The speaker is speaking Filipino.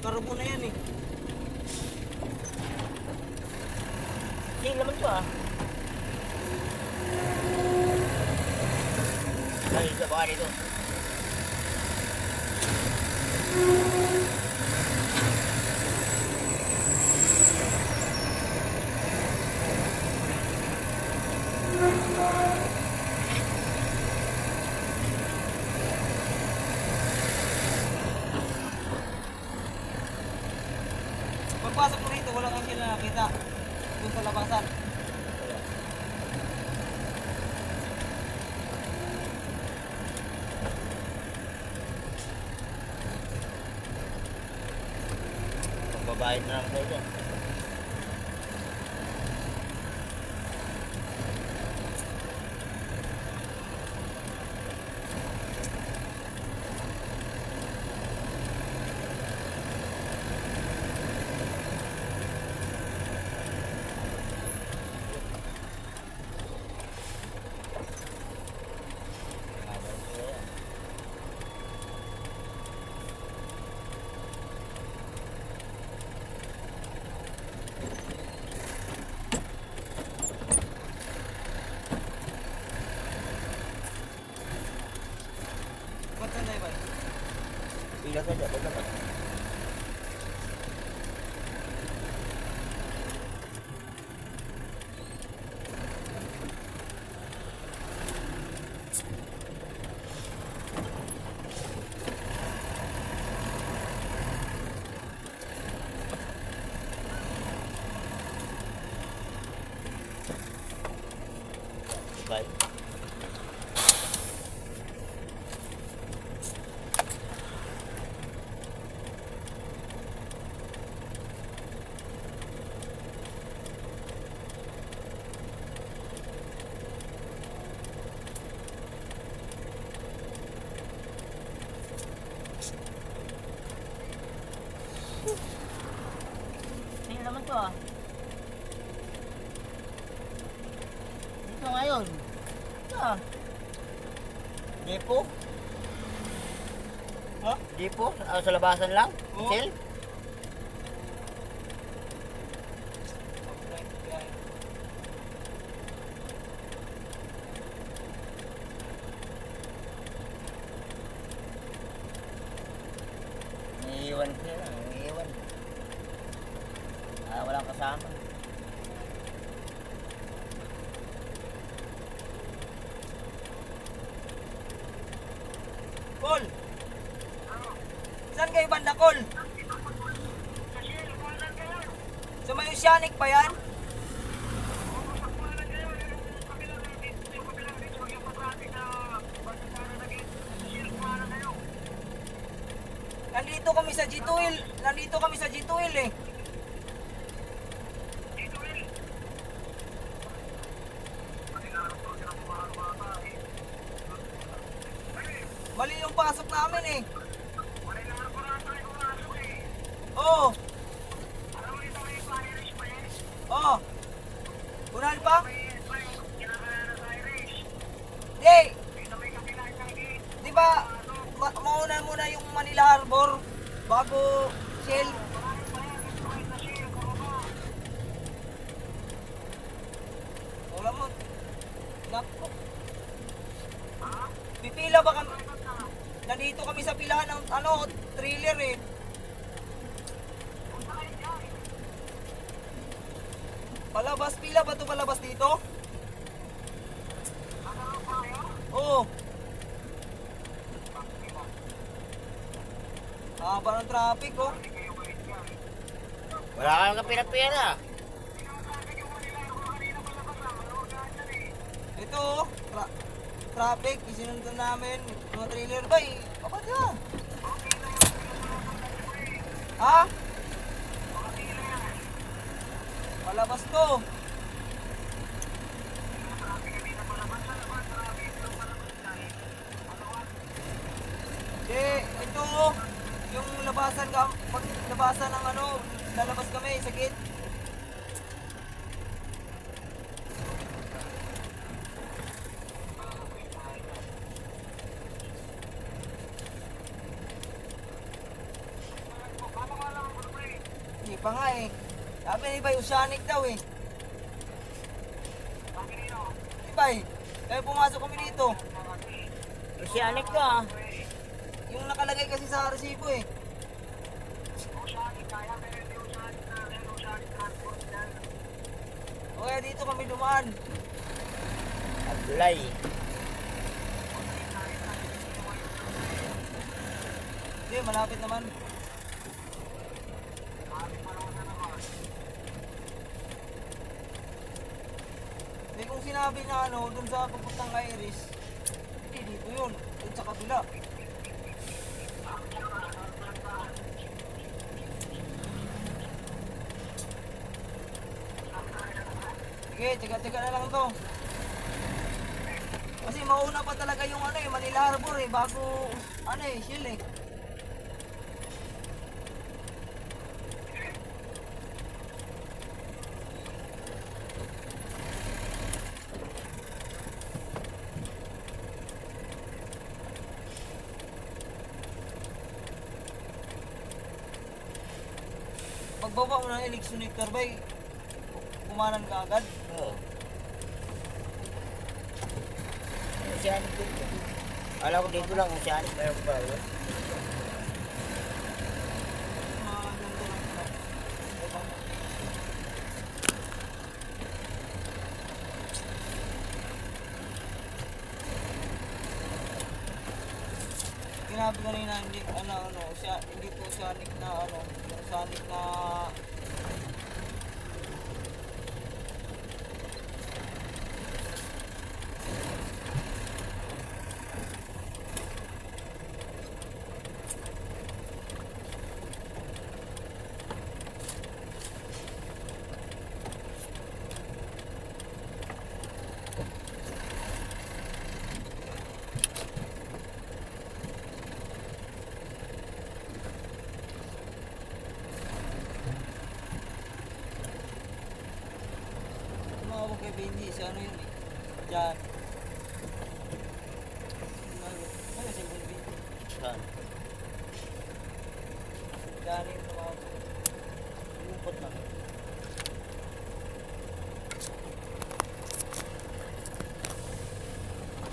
Karubo na yan eh. Hindi naman to ah. Ay, ito baka dito. Pagpasok ko rito, wala kang sila nakita. Doon sa labasan. Pagbabayad na lang tayo dyan. Ba't saan tayo ba? Pila ka dyan, pagka bye. Hindi naman to ah. Dito ngayon. Ito ah. Depo? Ha? Depo? Sa labasan lang? Oo. Sale? Naiiwan sila lang, naiiwan. Walang kasama. Col! Saan kayo banda, Col? Sa may Oceanic ba yan? Nandito kami sa G2L. Nandito kami sa G2L eh. Mali yung pasok namin eh. Oo. Oo. Unahan pa? Di. Di ba mauna muna yung Manila Harbor bago Shell? Wala mo. Naku. Pipila ba kami? Nandito kami sa pilahan ng trailer eh. Palabas, pila ba ito palabas dito? Oo. Haba ng traffic oh. Wala ka lang kapira-pira. Ito oh. Traffic, isinundan namin. Mga trailer ba eh. Kapag yan. Ha? Palabas to. Ito yung labasan ka, pag labasan ng lalabas kami sa gate. pa nga eh. Sabi ni Bay, Oceanic daw eh. Di Bay, kaya pumasok kami dito. Oceanic to ah. Yung nakalagay kasi sa resibo eh. O kaya dito kami dumaan. Ablay. Hindi, malapit naman. Hindi kung sinabi na ano, dun sa papuntang kay Iris, hindi dito yun. Dun sa kabila. Sige, tiga-tiga na lang to. Kasi mauna pa talaga yung ano eh, Manila Harbor eh, bago ano eh, Shell eh. Pagbaba mo ng election nectar ba kumanan ka agad? Oo. Oceanic dito. Alam ko dito lang Oceanic. Meron pa yun. Mga ganito lang sila. Sinabi kanina hindi hindi po Oceanic na ano, Oceanic na tumawag kay Benji, si ano yun eh. Diyan. Ano si Benji? Saan? Diyan yung tumawag. Lungkot lang.